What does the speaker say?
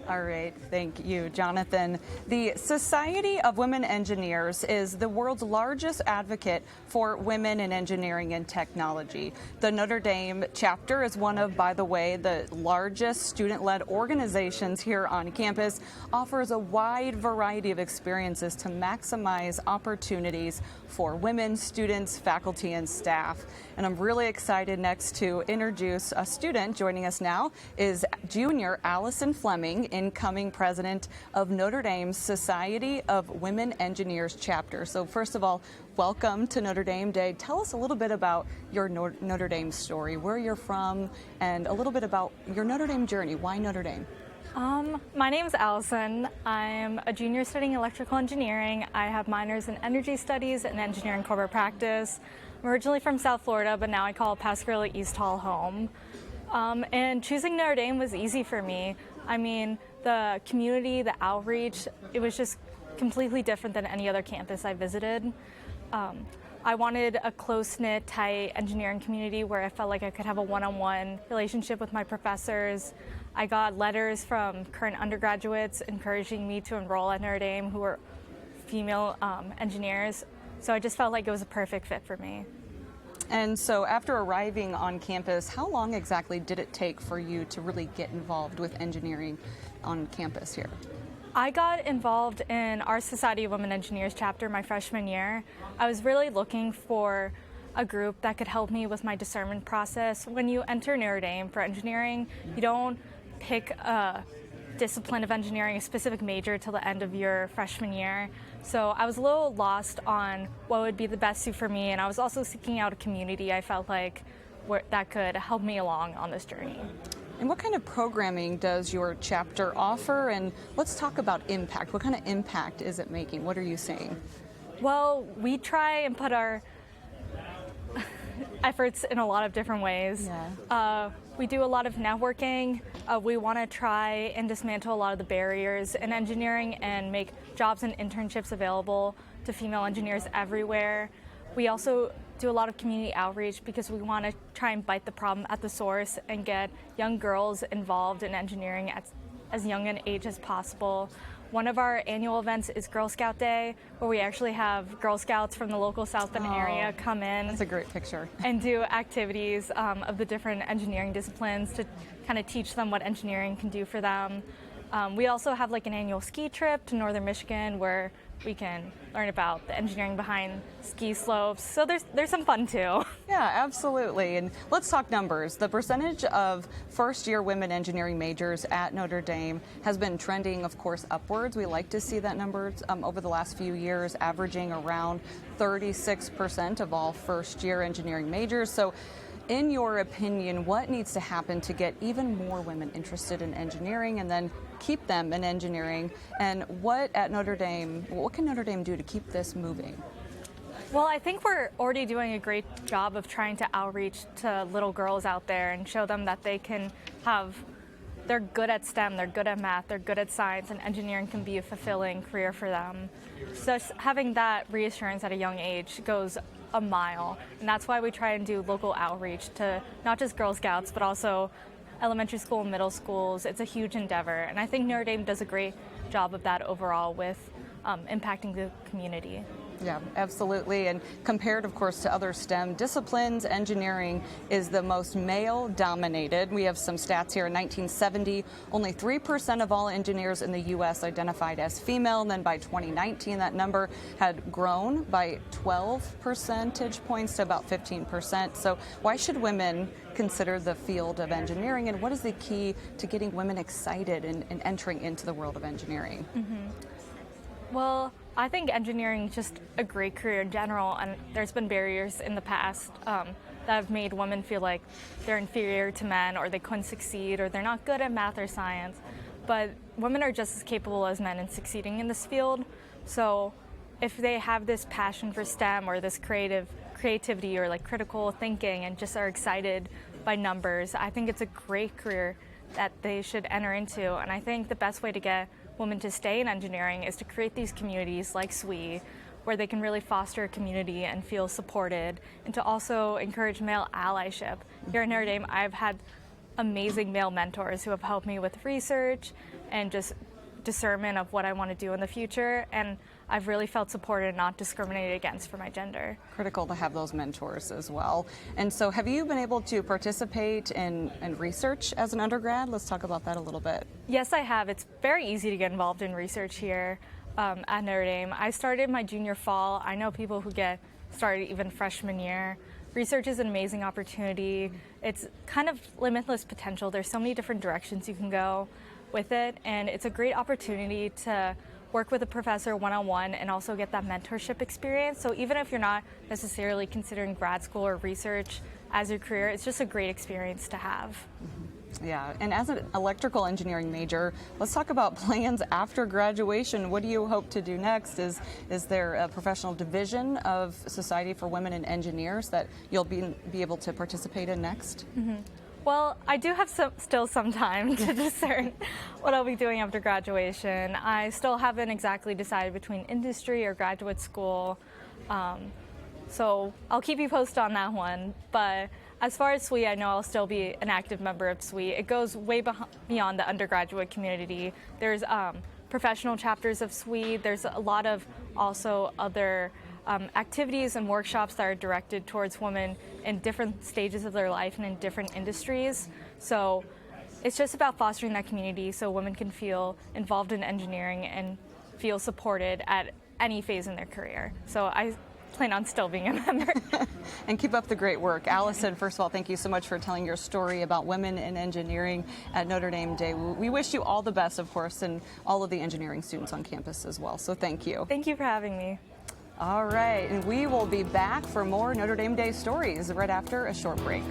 All right, thank you, Jonathan. The Society of Women Engineers is the world's largest advocate for women in engineering and technology. The Notre Dame chapter is one of, by the way, the largest student-led organizations here on campus, offers a wide variety of experiences to maximize opportunities for women, students, faculty, and staff. And I'm really excited next to introduce a student. Joining us now is junior Allison Fleming, incoming president of Notre Dame's Society of Women Engineers chapter. So first of all, welcome to Notre Dame Day. Tell us a little bit about your Notre Dame story, where you're from, and a little bit about your Notre Dame journey. Why Notre Dame? My name is Allison. I'm a junior studying electrical engineering. I have minors in energy studies and engineering corporate practice. I'm originally from South Florida, but now I call Pascagoula East Hall home. And choosing Notre Dame was easy for me. I mean, the community, the outreach, it was just completely different than any other campus I visited. I wanted a close-knit, tight engineering community where I felt like I could have a one-on-one relationship with my professors. I got letters from current undergraduates encouraging me to enroll at Notre Dame who were female engineers. So I just felt like it was a perfect fit for me. And so after arriving on campus, how long exactly did it take for you to really get involved with engineering on campus here? I got involved in our Society of Women Engineers chapter my freshman year. I was really looking for a group that could help me with my discernment process. When you enter Notre Dame for engineering, you don't pick a discipline of engineering, a specific major, till the end of your freshman year. So I was a little lost on what would be the best suit for me, and I was also seeking out a community I felt like that could help me along on this journey. And what kind of programming does your chapter offer? And let's talk about impact. What kind of impact is it making? What are you seeing? Well, we try and put our efforts in a lot of different ways. Yeah. We do a lot of networking. We want to try and dismantle a lot of the barriers in engineering and make jobs and internships available to female engineers everywhere. We also do a lot of community outreach because we want to try and bite the problem at the source and get young girls involved in engineering at as young an age as possible. One of our annual events is Girl Scout Day, where we actually have Girl Scouts from the local South Bend area come in. That's a great picture. And do activities of the different engineering disciplines to kind of teach them what engineering can do for them. We also have like an annual ski trip to northern Michigan where we can learn about the engineering behind ski slopes. So there's some fun too. Yeah, absolutely. And let's talk numbers. The percentage of first-year women engineering majors at Notre Dame has been trending, of course, upwards. We like to see that numbers over the last few years, averaging around 36% of all first-year engineering majors. So in your opinion, what needs to happen to get even more women interested in engineering and then keep them in engineering? And what can Notre Dame do to keep this moving? Well, I think we're already doing a great job of trying to outreach to little girls out there and show them that they're good at STEM, they're good at math, they're good at science, and engineering can be a fulfilling career for them. So having that reassurance at a young age goes a mile, and that's why we try and do local outreach to not just Girl Scouts, but also elementary school and middle schools. It's a huge endeavor, and I think Notre Dame does a great job of that overall with impacting the community. Yeah, absolutely. And compared, of course, to other STEM disciplines, engineering is the most male-dominated. We have some stats here. In 1970, only 3% of all engineers in the U.S. identified as female. And then by 2019, that number had grown by 12 percentage points to about 15%. So why should women consider the field of engineering, and what is the key to getting women excited and entering into the world of engineering? Well, I think engineering is just a great career in general, and there's been barriers in the past that have made women feel like they're inferior to men, or they couldn't succeed, or they're not good at math or science. But women are just as capable as men in succeeding in this field. So if they have this passion for STEM or this creativity or like critical thinking and just are excited by numbers, I think it's a great career that they should enter into. And I think the best way to get women to stay in engineering is to create these communities like SWE, where they can really foster a community and feel supported, and to also encourage male allyship. Here at Notre Dame, I've had amazing male mentors who have helped me with research and just discernment of what I want to do in the future. And I've really felt supported and not discriminated against for my gender. Critical to have those mentors as well. And so have you been able to participate in research as an undergrad? Let's talk about that a little bit. Yes, I have. It's very easy to get involved in research here at Notre Dame. I started my junior fall. I know people who get started even freshman year. Research is an amazing opportunity. It's kind of limitless potential. There's so many different directions you can go with it, and it's a great opportunity to work with a professor one-on-one and also get that mentorship experience. So even if you're not necessarily considering grad school or research as your career, it's just a great experience to have. Yeah, and as an electrical engineering major, let's talk about plans after graduation. What do you hope to do next? Is there a professional division of Society for Women in Engineers that you'll be able to participate in next? Mm-hmm. Well, I do have still some time to discern what I'll be doing after graduation. I still haven't exactly decided between industry or graduate school, so I'll keep you posted on that one. But as far as SWE, I know I'll still be an active member of SWE. It goes way beyond the undergraduate community. There's professional chapters of SWE. There's a lot of also other activities and workshops that are directed towards women in different stages of their life and in different industries. So it's just about fostering that community so women can feel involved in engineering and feel supported at any phase in their career. So I plan on still being a member. And keep up the great work. Allison, first of all, thank you so much for telling your story about women in engineering at Notre Dame Day. We wish you all the best, of course, and all of the engineering students on campus as well. So thank you. Thank you for having me. All right, and we will be back for more Notre Dame Day stories right after a short break.